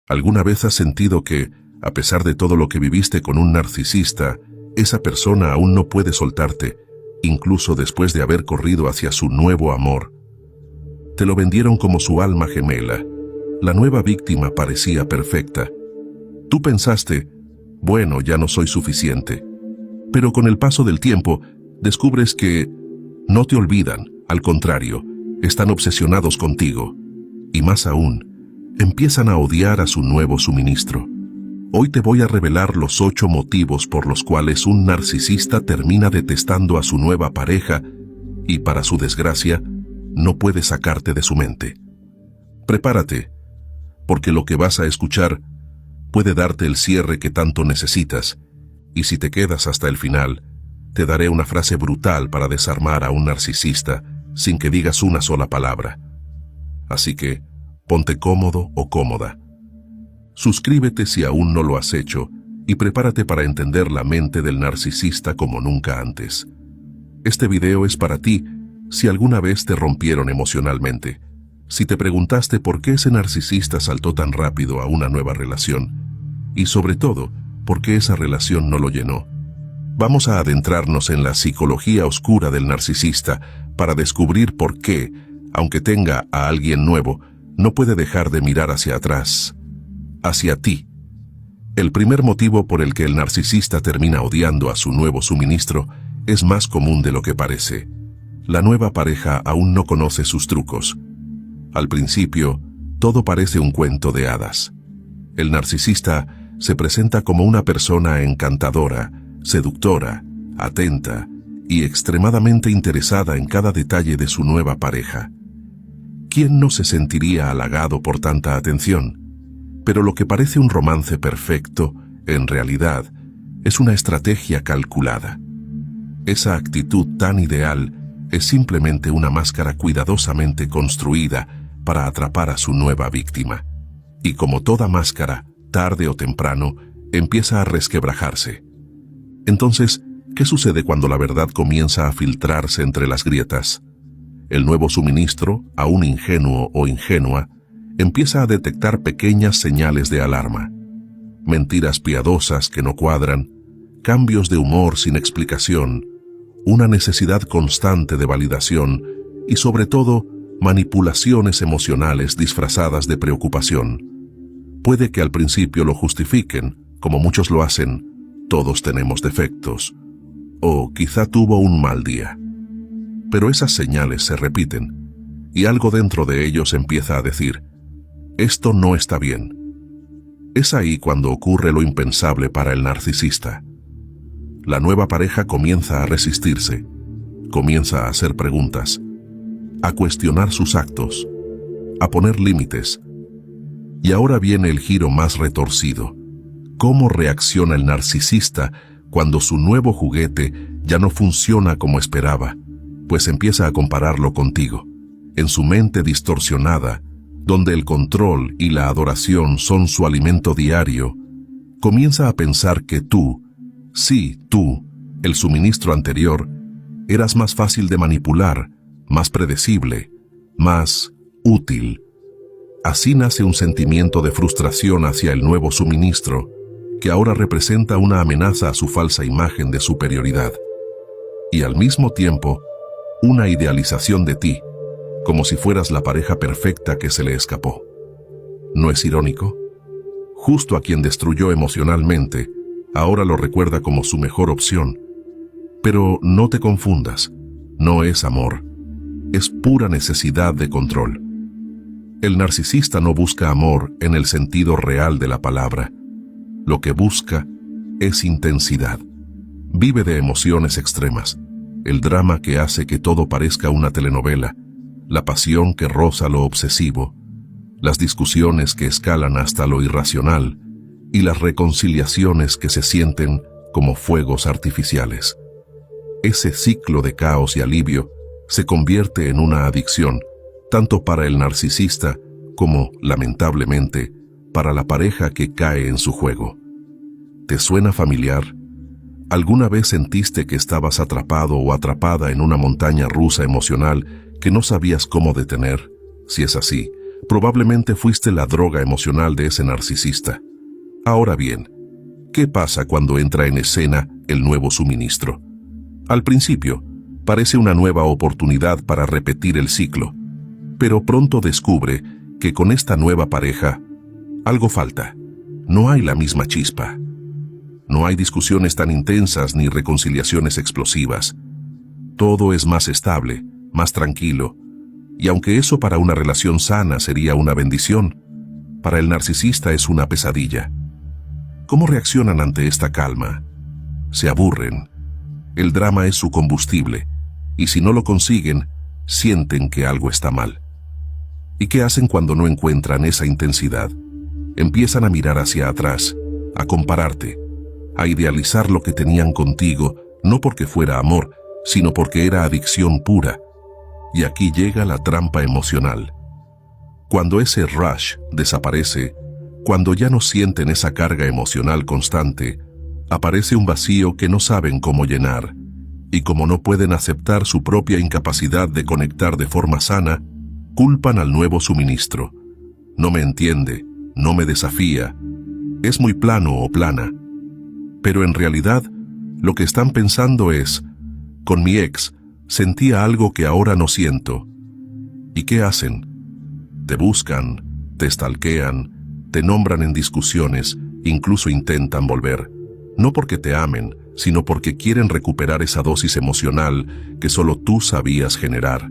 ¿Alguna vez has sentido que, a pesar de todo lo que viviste con un narcisista, esa persona aún no puede soltarte, incluso después de haber corrido hacia su nuevo amor? Te lo vendieron como su alma gemela. La nueva víctima parecía perfecta. Tú pensaste, bueno, ya no soy suficiente. Pero con el paso del tiempo, descubres que no te olvidan, al contrario, están obsesionados contigo. Y más aún, empiezan a odiar a su nuevo suministro. Hoy te voy a revelar los 8 motivos por los cuales un narcisista termina detestando a su nueva pareja y, para su desgracia, no puede sacarte de su mente. Prepárate, porque lo que vas a escuchar puede darte el cierre que tanto necesitas, y si te quedas hasta el final, te daré una frase brutal para desarmar a un narcisista sin que digas una sola palabra. Así que, ponte cómodo o cómoda. Suscríbete si aún no lo has hecho y prepárate para entender la mente del narcisista como nunca antes. Este video es para ti si alguna vez te rompieron emocionalmente, si te preguntaste por qué ese narcisista saltó tan rápido a una nueva relación y, sobre todo, por qué esa relación no lo llenó. Vamos a adentrarnos en la psicología oscura del narcisista para descubrir por qué, aunque tenga a alguien nuevo, no puede dejar de mirar hacia atrás, hacia ti. El primer motivo por el que el narcisista termina odiando a su nuevo suministro es más común de lo que parece. La nueva pareja aún no conoce sus trucos. Al principio, todo parece un cuento de hadas. El narcisista se presenta como una persona encantadora, seductora, atenta y extremadamente interesada en cada detalle de su nueva pareja. ¿Quién no se sentiría halagado por tanta atención? Pero lo que parece un romance perfecto, en realidad, es una estrategia calculada. Esa actitud tan ideal es simplemente una máscara cuidadosamente construida para atrapar a su nueva víctima. Y como toda máscara, tarde o temprano, empieza a resquebrajarse. Entonces, ¿qué sucede cuando la verdad comienza a filtrarse entre las grietas? El nuevo suministro, aún ingenuo o ingenua, empieza a detectar pequeñas señales de alarma. Mentiras piadosas que no cuadran, cambios de humor sin explicación, una necesidad constante de validación y, sobre todo, manipulaciones emocionales disfrazadas de preocupación. Puede que al principio lo justifiquen, como muchos lo hacen, todos tenemos defectos, o quizá tuvo un mal día. Pero esas señales se repiten, y algo dentro de ellos empieza a decir, esto no está bien. Es ahí cuando ocurre lo impensable para el narcisista. La nueva pareja comienza a resistirse, comienza a hacer preguntas, a cuestionar sus actos, a poner límites. Y ahora viene el giro más retorcido. ¿Cómo reacciona el narcisista cuando su nuevo juguete ya no funciona como esperaba? Pues empieza a compararlo contigo. En su mente distorsionada, donde el control y la adoración son su alimento diario, comienza a pensar que tú, sí, tú, el suministro anterior, eras más fácil de manipular, más predecible, más útil. Así nace un sentimiento de frustración hacia el nuevo suministro, que ahora representa una amenaza a su falsa imagen de superioridad. Y al mismo tiempo, una idealización de ti, como si fueras la pareja perfecta que se le escapó. ¿No es irónico? Justo a quien destruyó emocionalmente, ahora lo recuerda como su mejor opción. Pero no te confundas, no es amor, es pura necesidad de control. El narcisista no busca amor en el sentido real de la palabra. Lo que busca es intensidad. Vive de emociones extremas, el drama que hace que todo parezca una telenovela, la pasión que roza lo obsesivo, las discusiones que escalan hasta lo irracional y las reconciliaciones que se sienten como fuegos artificiales. Ese ciclo de caos y alivio se convierte en una adicción, tanto para el narcisista como, lamentablemente, para la pareja que cae en su juego. ¿Te suena familiar? ¿Alguna vez sentiste que estabas atrapado o atrapada en una montaña rusa emocional que no sabías cómo detener? Si es así, Probablemente fuiste la droga emocional de ese narcisista. Ahora bien, ¿qué pasa cuando entra en escena el nuevo suministro? Al principio, parece una nueva oportunidad para repetir el ciclo, pero pronto descubre que con esta nueva pareja, algo falta. No hay la misma chispa. No hay discusiones tan intensas ni reconciliaciones explosivas. Todo es más estable, más tranquilo, y aunque eso para una relación sana sería una bendición, para el narcisista es una pesadilla. ¿Cómo reaccionan ante esta calma? Se aburren. El drama es su combustible, y si no lo consiguen, sienten que algo está mal. ¿Y qué hacen cuando no encuentran esa intensidad? Empiezan a mirar hacia atrás, a compararte, a idealizar lo que tenían contigo, no porque fuera amor, sino porque era adicción pura. Y aquí llega la trampa emocional. Cuando ese rush desaparece, cuando ya no sienten esa carga emocional constante, aparece un vacío que no saben cómo llenar, y como no pueden aceptar su propia incapacidad de conectar de forma sana, culpan al nuevo suministro. No me entiende, no me desafía, es muy plano o plana. Pero en realidad, lo que están pensando es, con mi ex, sentía algo que ahora no siento. ¿Y qué hacen? Te buscan, te stalkean, te nombran en discusiones, incluso intentan volver. No porque te amen, sino porque quieren recuperar esa dosis emocional que solo tú sabías generar.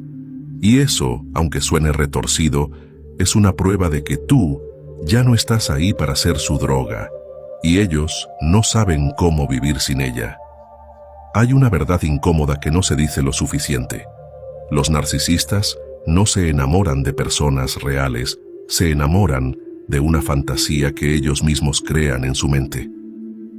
Y eso, aunque suene retorcido, es una prueba de que tú ya no estás ahí para ser su droga, y ellos no saben cómo vivir sin ella. Hay una verdad incómoda que no se dice lo suficiente. Los narcisistas no se enamoran de personas reales, se enamoran de una fantasía que ellos mismos crean en su mente.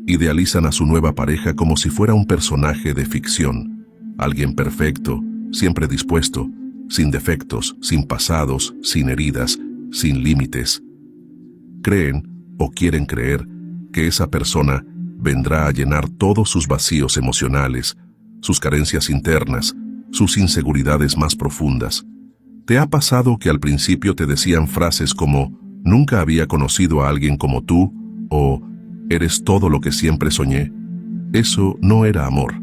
Idealizan a su nueva pareja como si fuera un personaje de ficción, alguien perfecto, siempre dispuesto, sin defectos, sin pasados, sin heridas, sin límites. Creen o quieren creer que esa persona vendrá a llenar todos sus vacíos emocionales, sus carencias internas, sus inseguridades más profundas. ¿Te ha pasado que al principio te decían frases como «Nunca había conocido a alguien como tú» o «Eres todo lo que siempre soñé»? Eso no era amor,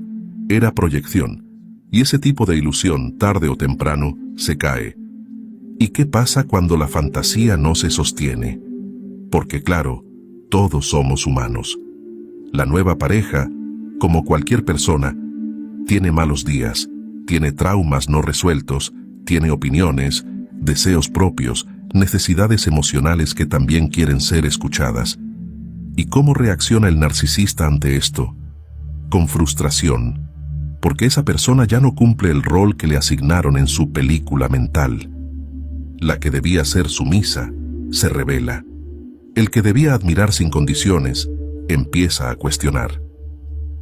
era proyección, y ese tipo de ilusión, tarde o temprano, se cae. ¿Y qué pasa cuando la fantasía no se sostiene? Porque claro, todos somos humanos. La nueva pareja, como cualquier persona, tiene malos días, tiene traumas no resueltos, tiene opiniones, deseos propios, necesidades emocionales que también quieren ser escuchadas. ¿Y cómo reacciona el narcisista ante esto? Con frustración, porque esa persona ya no cumple el rol que le asignaron en su película mental. La que debía ser sumisa, se rebela. El que debía admirar sin condiciones, empieza a cuestionar.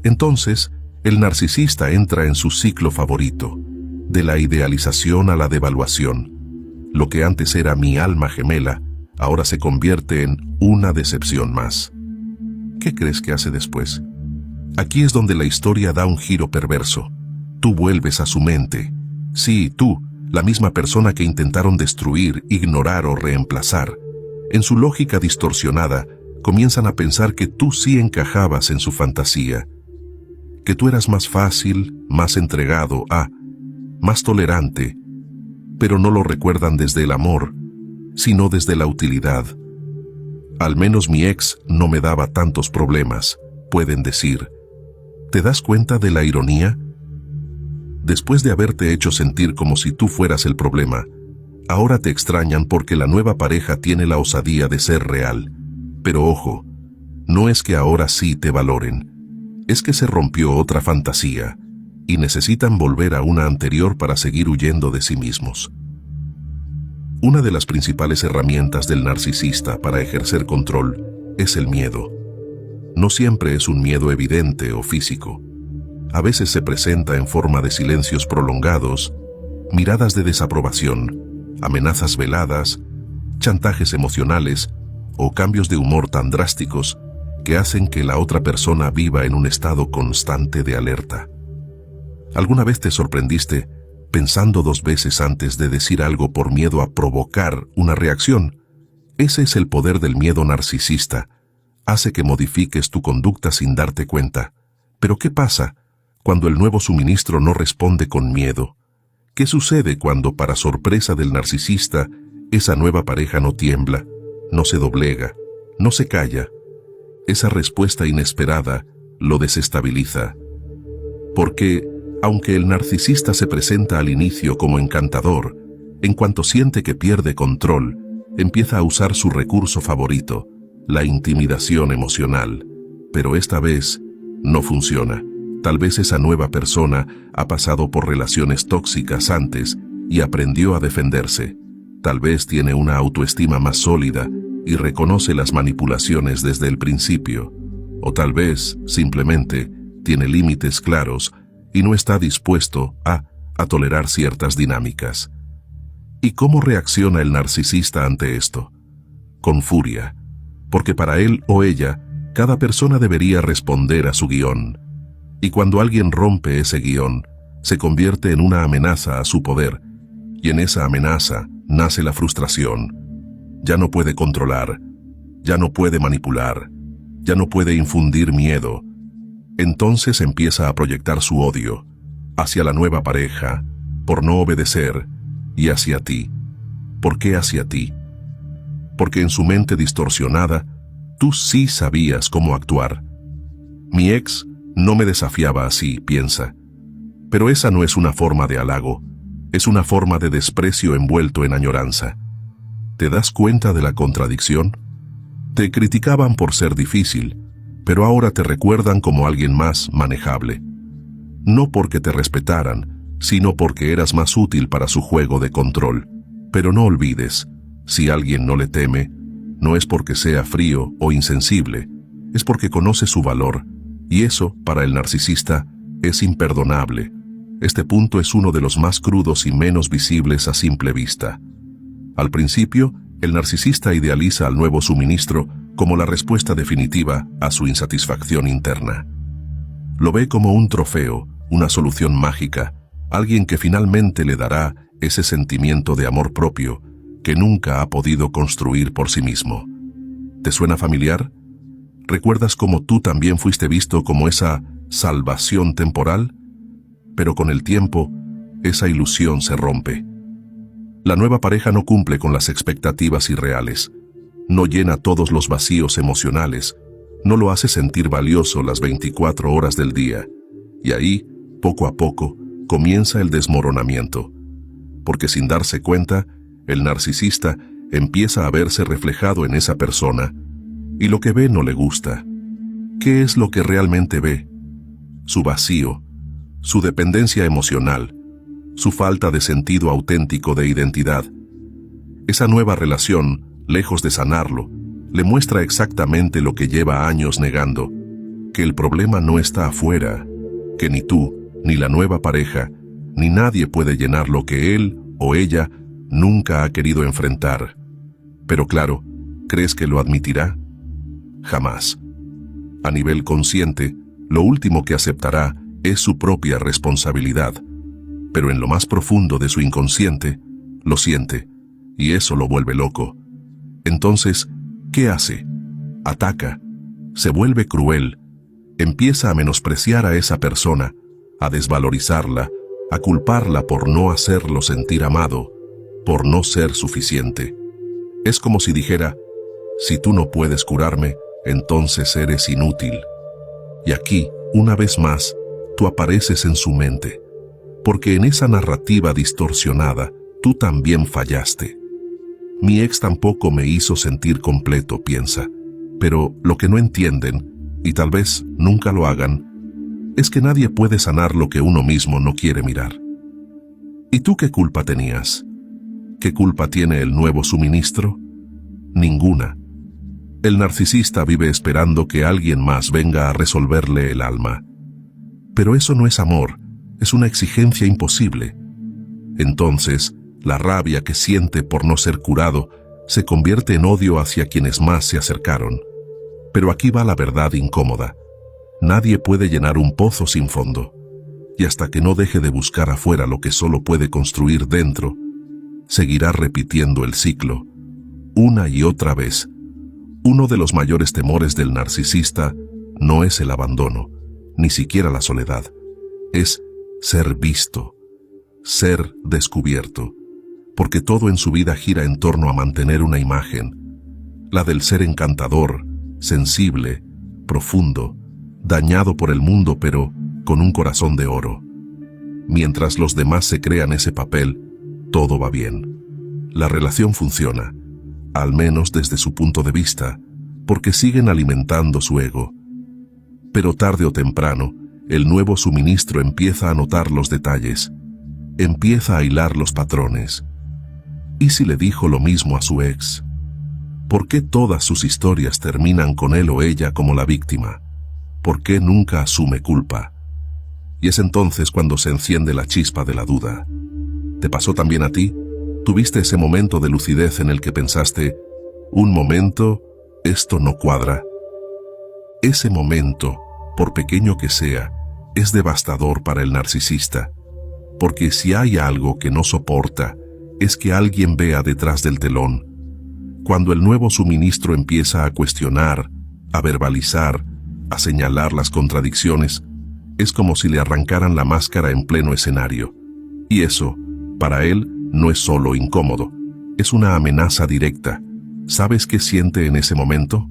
Entonces, el narcisista entra en su ciclo favorito, de la idealización a la devaluación. Lo que antes era mi alma gemela, ahora se convierte en una decepción más. ¿Qué crees que hace después? Aquí es donde la historia da un giro perverso. Tú vuelves a su mente. Sí, tú, la misma persona que intentaron destruir, ignorar o reemplazar. En su lógica distorsionada, comienzan a pensar que tú sí encajabas en su fantasía, que tú eras más fácil, más entregado, más tolerante, pero no lo recuerdan desde el amor, sino desde la utilidad. Al menos mi ex no me daba tantos problemas, pueden decir. ¿Te das cuenta de la ironía? Después de haberte hecho sentir como si tú fueras el problema, ahora te extrañan porque la nueva pareja tiene la osadía de ser real. Pero ojo, no es que ahora sí te valoren, es que se rompió otra fantasía y necesitan volver a una anterior para seguir huyendo de sí mismos. Una de las principales herramientas del narcisista para ejercer control es el miedo. No siempre es un miedo evidente o físico. A veces se presenta en forma de silencios prolongados, miradas de desaprobación, amenazas veladas, chantajes emocionales o cambios de humor tan drásticos que hacen que la otra persona viva en un estado constante de alerta. ¿Alguna vez te sorprendiste pensando dos veces antes de decir algo por miedo a provocar una reacción. Ese es el poder del miedo narcisista. Hace que modifiques tu conducta sin darte cuenta. Pero ¿qué pasa cuando el nuevo suministro no responde con miedo? ¿Qué sucede cuando, para sorpresa del narcisista, esa nueva pareja no tiembla, no se doblega, no se calla? Esa respuesta inesperada lo desestabiliza. Porque, aunque el narcisista se presenta al inicio como encantador, en cuanto siente que pierde control, empieza a usar su recurso favorito, la intimidación emocional. Pero esta vez no funciona. Tal vez esa nueva persona ha pasado por relaciones tóxicas antes y aprendió a defenderse. Tal vez tiene una autoestima más sólida y reconoce las manipulaciones desde el principio. O tal vez, simplemente, tiene límites claros y no está dispuesto a tolerar ciertas dinámicas. ¿Y cómo reacciona el narcisista ante esto? Con furia, porque para él o ella, cada persona debería responder a su guión. Y cuando alguien rompe ese guión, se convierte en una amenaza a su poder, y en esa amenaza nace la frustración. Ya no puede controlar, ya no puede manipular, ya no puede infundir miedo. Entonces empieza a proyectar su odio hacia la nueva pareja, por no obedecer, y hacia ti. ¿Por qué hacia ti? Porque en su mente distorsionada, tú sí sabías cómo actuar. Mi ex no me desafiaba así, piensa. Pero esa no es una forma de halago, es una forma de desprecio envuelto en añoranza. ¿Te das cuenta de la contradicción? Te criticaban por ser difícil, pero ahora te recuerdan como alguien más manejable. No porque te respetaran, sino porque eras más útil para su juego de control. Pero no olvides, si alguien no le teme, no es porque sea frío o insensible, es porque conoce su valor, y eso, para el narcisista, es imperdonable. Este punto es uno de los más crudos y menos visibles a simple vista. Al principio, el narcisista idealiza al nuevo suministro como la respuesta definitiva a su insatisfacción interna. Lo ve como un trofeo, una solución mágica, alguien que finalmente le dará ese sentimiento de amor propio que nunca ha podido construir por sí mismo. ¿Te suena familiar? ¿Recuerdas cómo tú también fuiste visto como esa salvación temporal? Pero con el tiempo, esa ilusión se rompe. La nueva pareja no cumple con las expectativas irreales, no llena todos los vacíos emocionales, no lo hace sentir valioso las 24 horas del día, y ahí, poco a poco, comienza el desmoronamiento. Porque sin darse cuenta, el narcisista empieza a verse reflejado en esa persona, y lo que ve no le gusta. ¿Qué es lo que realmente ve? Su vacío, su dependencia emocional, su falta de sentido auténtico de identidad. Esa nueva relación, lejos de sanarlo, le muestra exactamente lo que lleva años negando, que el problema no está afuera, que ni tú, ni la nueva pareja, ni nadie puede llenar lo que él o ella nunca ha querido enfrentar. Pero claro, ¿crees que lo admitirá? Jamás. A nivel consciente, lo último que aceptará es su propia responsabilidad, pero en lo más profundo de su inconsciente, lo siente, y eso lo vuelve loco. Entonces, ¿qué hace? Ataca, se vuelve cruel, empieza a menospreciar a esa persona, a desvalorizarla, a culparla por no hacerlo sentir amado, por no ser suficiente. Es como si dijera, si tú no puedes curarme, entonces eres inútil. Y aquí, una vez más, tú apareces en su mente, porque en esa narrativa distorsionada, tú también fallaste. Mi ex tampoco me hizo sentir completo, piensa, pero lo que no entienden, y tal vez nunca lo hagan, es que nadie puede sanar lo que uno mismo no quiere mirar. ¿Y tú qué culpa tenías? ¿Qué culpa tiene el nuevo suministro? Ninguna. El narcisista vive esperando que alguien más venga a resolverle el alma. Pero eso no es amor, es una exigencia imposible. Entonces, la rabia que siente por no ser curado se convierte en odio hacia quienes más se acercaron. Pero aquí va la verdad incómoda. Nadie puede llenar un pozo sin fondo. y hasta que no deje de buscar afuera lo que solo puede construir dentro, seguirá repitiendo el ciclo, una y otra vez. Uno de los mayores temores del narcisista no es el abandono, ni siquiera la soledad. Es ser visto, ser descubierto, porque todo en su vida gira en torno a mantener una imagen, la del ser encantador, sensible, profundo, dañado por el mundo pero con un corazón de oro. Mientras los demás se crean ese papel, todo va bien. La relación funciona, al menos desde su punto de vista, porque siguen alimentando su ego. Pero tarde o temprano, el nuevo suministro empieza a notar los detalles, empieza a hilar los patrones. ¿Y si le dijo lo mismo a su ex? ¿Por qué todas sus historias terminan con él o ella como la víctima? ¿Por qué nunca asume culpa? Y es entonces cuando se enciende la chispa de la duda. ¿Te pasó también a ti? ¿Tuviste ese momento de lucidez en el que pensaste, un momento, esto no cuadra? Ese momento, por pequeño que sea, es devastador para el narcisista, porque si hay algo que no soporta, es que alguien vea detrás del telón. Cuando el nuevo suministro empieza a cuestionar, a verbalizar, a señalar las contradicciones, es como si le arrancaran la máscara en pleno escenario. Y eso, para él, no es solo incómodo, es una amenaza directa. ¿Sabes qué siente en ese momento?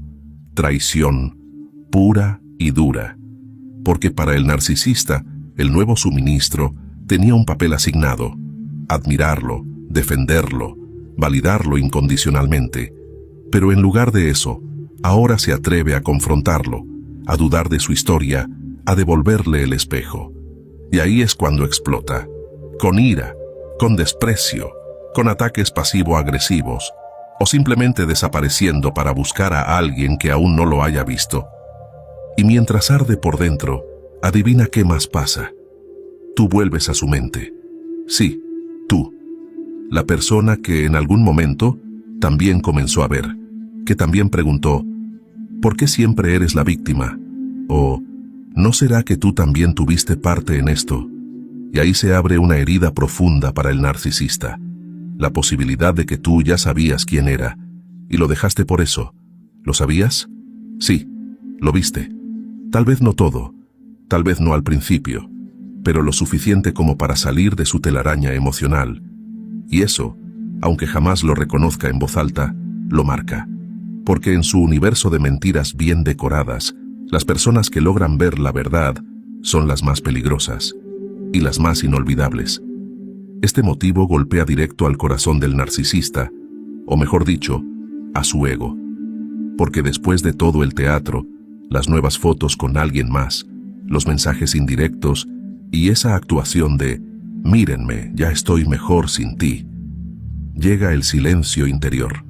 Traición, pura y dura. Porque para el narcisista, el nuevo suministro tenía un papel asignado: admirarlo, defenderlo, validarlo incondicionalmente. Pero en lugar de eso, ahora se atreve a confrontarlo, a dudar de su historia, a devolverle el espejo. Y ahí es cuando explota, con ira, con desprecio, con ataques pasivo-agresivos, o simplemente desapareciendo para buscar a alguien que aún no lo haya visto. Y mientras arde por dentro, adivina qué más pasa. Tú vuelves a su mente. Sí, tú. La persona que en algún momento también comenzó a ver, que también preguntó, ¿por qué siempre eres la víctima? O, ¿no será que tú también tuviste parte en esto? Y ahí se abre una herida profunda para el narcisista. La posibilidad de que tú ya sabías quién era, y lo dejaste por eso. ¿Lo sabías? Sí, lo viste. Tal vez no todo, tal vez no al principio, pero lo suficiente como para salir de su telaraña emocional. Y eso, aunque jamás lo reconozca en voz alta, lo marca. Porque en su universo de mentiras bien decoradas, las personas que logran ver la verdad son las más peligrosas y las más inolvidables. Este motivo golpea directo al corazón del narcisista, o mejor dicho, a su ego. Porque después de todo el teatro, las nuevas fotos con alguien más, los mensajes indirectos y esa actuación de «mírenme, ya estoy mejor sin ti», llega el silencio interior.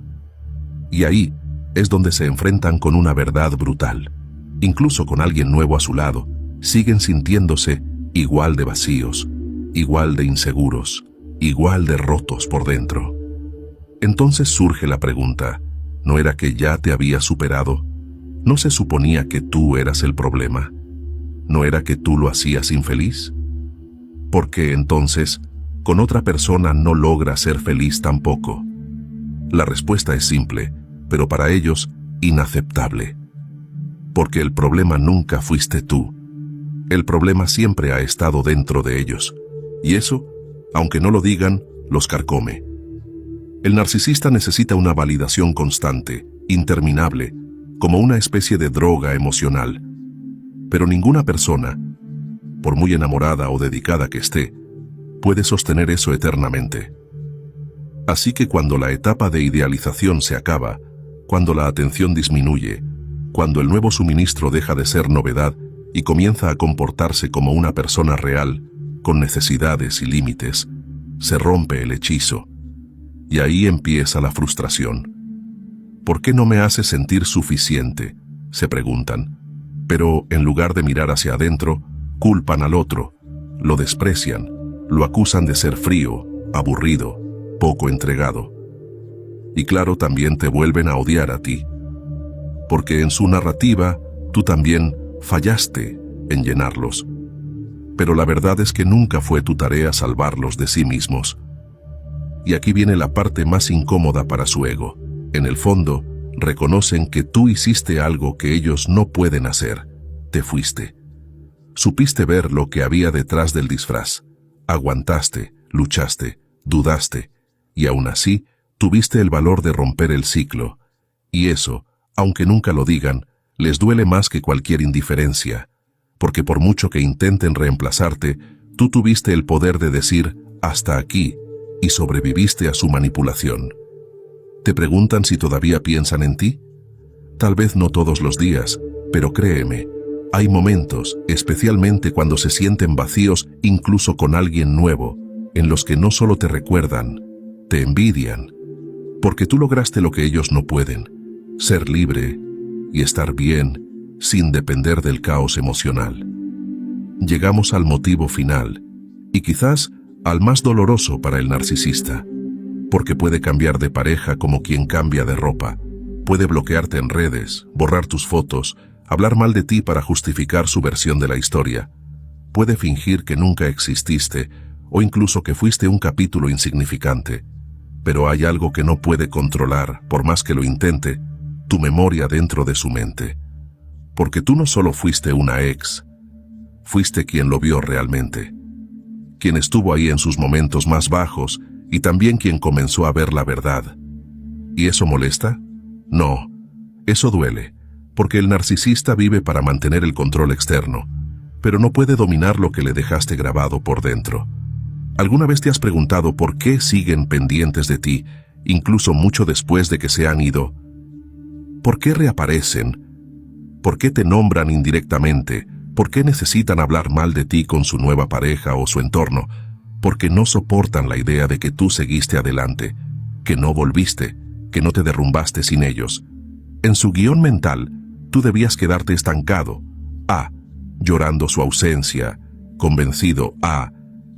Y ahí es donde se enfrentan con una verdad brutal. Incluso con alguien nuevo a su lado, siguen sintiéndose igual de vacíos, igual de inseguros, igual de rotos por dentro. Entonces surge la pregunta, ¿no era que ya te había superado? ¿No se suponía que tú eras el problema? ¿No era que tú lo hacías infeliz? ¿Por qué entonces, con otra persona no logra ser feliz tampoco? La respuesta es simple, pero para ellos, inaceptable. Porque el problema nunca fuiste tú. El problema siempre ha estado dentro de ellos. Y eso, aunque no lo digan, los carcome. El narcisista necesita una validación constante, interminable, como una especie de droga emocional. Pero ninguna persona, por muy enamorada o dedicada que esté, puede sostener eso eternamente. Así que cuando la etapa de idealización se acaba, cuando la atención disminuye, cuando el nuevo suministro deja de ser novedad y comienza a comportarse como una persona real, con necesidades y límites, se rompe el hechizo. Y ahí empieza la frustración. ¿Por qué no me hace sentir suficiente?, se preguntan. Pero en lugar de mirar hacia adentro, culpan al otro, lo desprecian, lo acusan de ser frío, aburrido, poco entregado. Y claro, también te vuelven a odiar a ti. Porque en su narrativa, tú también fallaste en llenarlos. pero la verdad es que nunca fue tu tarea salvarlos de sí mismos. Y aquí viene la parte más incómoda para su ego. En el fondo, reconocen que tú hiciste algo que ellos no pueden hacer. Te fuiste. Supiste ver lo que había detrás del disfraz. Aguantaste, luchaste, dudaste, y aún así, tuviste el valor de romper el ciclo. Y eso, aunque nunca lo digan, les duele más que cualquier indiferencia, porque por mucho que intenten reemplazarte, tú tuviste el poder de decir hasta aquí y sobreviviste a su manipulación. ¿Te preguntan si todavía piensan en ti? Tal vez no todos los días, pero créeme, hay momentos, especialmente cuando se sienten vacíos incluso con alguien nuevo, en los que no solo te recuerdan, te envidian, porque tú lograste lo que ellos no pueden, ser libre y estar bien sin depender del caos emocional. Llegamos al motivo final, y quizás al más doloroso para el narcisista, porque puede cambiar de pareja como quien cambia de ropa, puede bloquearte en redes, borrar tus fotos, hablar mal de ti para justificar su versión de la historia, puede fingir que nunca exististe o incluso que fuiste un capítulo insignificante, pero hay algo que no puede controlar, por más que lo intente, tu memoria dentro de su mente. Porque tú no solo fuiste una ex, fuiste quien lo vio realmente, quien estuvo ahí en sus momentos más bajos y también quien comenzó a ver la verdad. ¿Y eso molesta? No, eso duele, porque el narcisista vive para mantener el control externo, pero no puede dominar lo que le dejaste grabado por dentro. ¿Alguna vez te has preguntado por qué siguen pendientes de ti, incluso mucho después de que se han ido? ¿Por qué reaparecen? ¿Por qué te nombran indirectamente? ¿Por qué necesitan hablar mal de ti con su nueva pareja o su entorno? Porque no soportan la idea de que tú seguiste adelante, que no volviste, que no te derrumbaste sin ellos. En su guión mental, tú debías quedarte estancado, llorando su ausencia, convencido,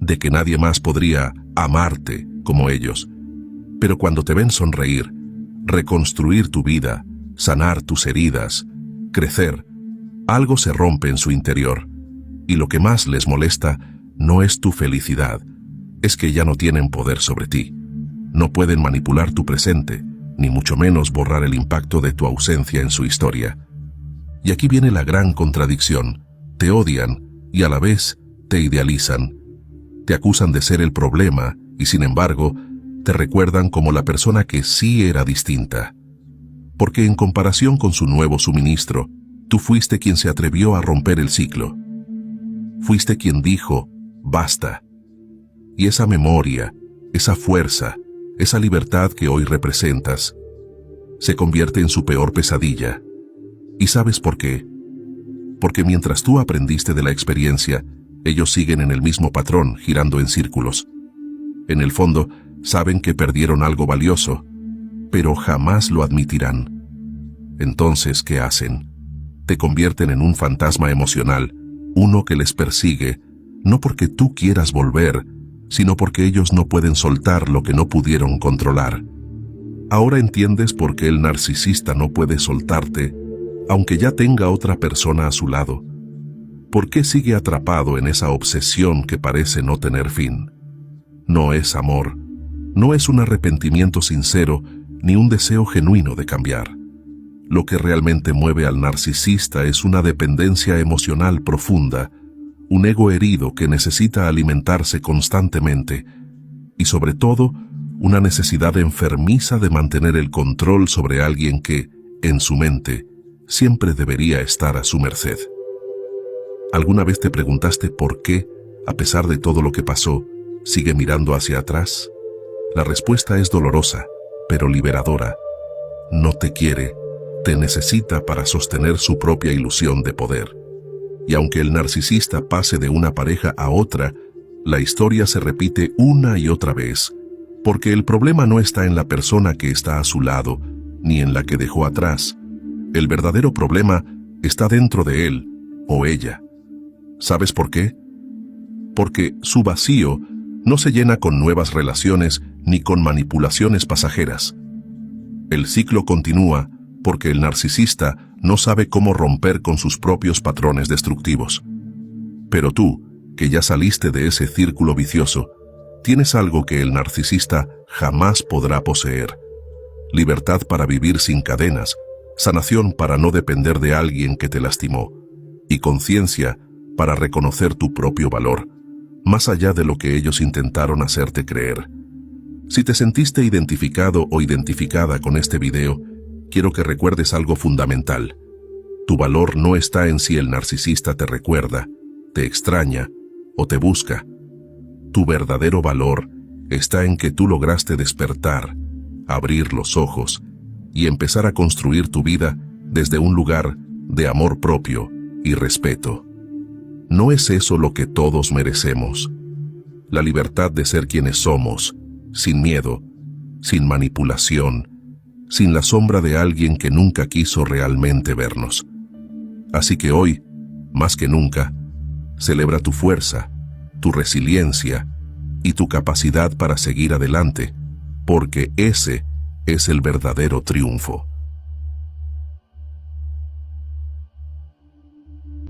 de que nadie más podría amarte como ellos. Pero cuando te ven sonreír, reconstruir tu vida, sanar tus heridas, crecer, algo se rompe en su interior, y lo que más les molesta no es tu felicidad, es que ya no tienen poder sobre ti. No pueden manipular tu presente, ni mucho menos borrar el impacto de tu ausencia en su historia. Y aquí viene la gran contradicción. Te odian y a la vez te idealizan. Te acusan de ser el problema y sin embargo te recuerdan como la persona que sí era distinta. Porque en comparación con su nuevo suministro, tú fuiste quien se atrevió a romper el ciclo. Fuiste quien dijo, basta. Y esa memoria, esa fuerza, esa libertad que hoy representas, se convierte en su peor pesadilla. ¿Y sabes por qué? Porque mientras tú aprendiste de la experiencia, ellos siguen en el mismo patrón, girando en círculos. En el fondo, saben que perdieron algo valioso, pero jamás lo admitirán. Entonces, ¿qué hacen? Te convierten en un fantasma emocional, uno que les persigue, no porque tú quieras volver, sino porque ellos no pueden soltar lo que no pudieron controlar. Ahora entiendes por qué el narcisista no puede soltarte, aunque ya tenga otra persona a su lado. ¿Por qué sigue atrapado en esa obsesión que parece no tener fin? No es amor, no es un arrepentimiento sincero, ni un deseo genuino de cambiar. Lo que realmente mueve al narcisista es una dependencia emocional profunda, un ego herido que necesita alimentarse constantemente, y sobre todo, una necesidad enfermiza de mantener el control sobre alguien que, en su mente, siempre debería estar a su merced. ¿Alguna vez te preguntaste por qué, a pesar de todo lo que pasó, sigue mirando hacia atrás? La respuesta es dolorosa, pero liberadora. No te quiere, te necesita para sostener su propia ilusión de poder. Y aunque el narcisista pase de una pareja a otra, la historia se repite una y otra vez, porque el problema no está en la persona que está a su lado, ni en la que dejó atrás. El verdadero problema está dentro de él o ella. ¿Sabes por qué? Porque su vacío no se llena con nuevas relaciones ni con manipulaciones pasajeras. El ciclo continúa porque el narcisista no sabe cómo romper con sus propios patrones destructivos. Pero tú, que ya saliste de ese círculo vicioso, tienes algo que el narcisista jamás podrá poseer: libertad para vivir sin cadenas, sanación para no depender de alguien que te lastimó, y conciencia para reconocer tu propio valor, más allá de lo que ellos intentaron hacerte creer. Si te sentiste identificado o identificada con este video, quiero que recuerdes algo fundamental. Tu valor no está en si el narcisista te recuerda, te extraña o te busca. Tu verdadero valor está en que tú lograste despertar, abrir los ojos y empezar a construir tu vida desde un lugar de amor propio y respeto. ¿No es eso lo que todos merecemos? La libertad de ser quienes somos, sin miedo, sin manipulación, sin la sombra de alguien que nunca quiso realmente vernos. Así que hoy, más que nunca, celebra tu fuerza, tu resiliencia y tu capacidad para seguir adelante, porque ese es el verdadero triunfo.